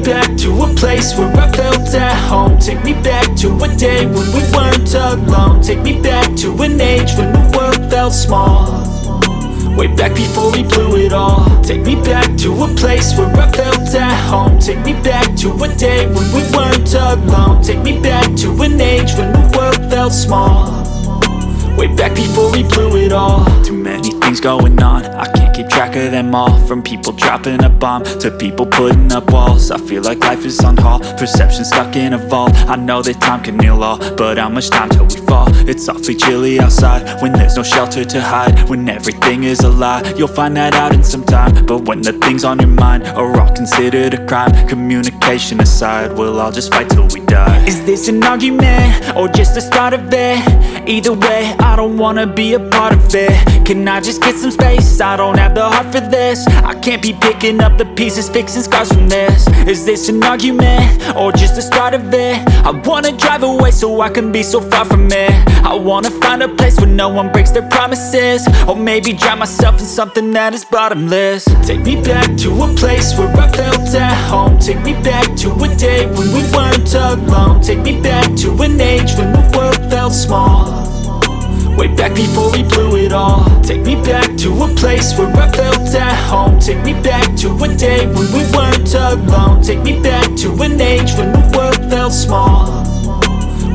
back to a place where I felt at home. Take me back to a day when we weren't alone. Take me back to an age when the world felt small, way back before we blew it all. Take me back to a place where I felt at home. Take me back to a day when we weren't alone. Take me back to an age when the world felt small, way back before we blew it all. Too many things going on, I can't keep track of them all. From people dropping a bomb to people putting up walls. I feel like life is on hold, perception stuck in a vault. I know that time can heal all, but how much time till we fall? It's awfully chilly outside when there's no shelter to hide. When everything is a lie, you'll find that out in some time. But when the things on your mind are all considered a crime, communication aside, we'll all just fight till we die. Is this an argument or just the start of it? Either way, I don't wanna be a part of it. Can I just get some space? I don't have the heart for this. I can't be picking up the pieces, fixing scars from this. Is this an argument or just the start of it? I wanna drive away so I can be so far from it. I wanna find a place where no one breaks their promises, or maybe drown myself in something that is bottomless. Take me back to a place where I felt at home. Take me back to a day when we weren't alone. Take me back to an age when the world felt small, way back before we blew it all. Take me back to a place where I felt at home. Take me back to a day when we weren't alone. Take me back to an age when the world felt small,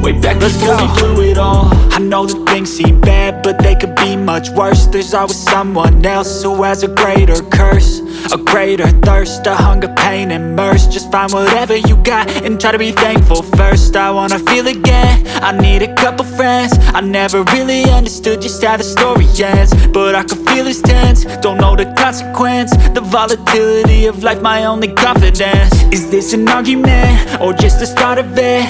way back before we blew it all. I know that things seem bad, but they could be much worse. There's always someone else who has a greater curse, a greater thirst, a hunger, pain, and mercy. Just find whatever you got and try to be thankful first. I wanna feel again, I need a couple friends. I never really understood just how the story ends, but I can feel it's tense, don't know the consequence. The volatility of life, my only confidence. Is this an argument or just the start of it?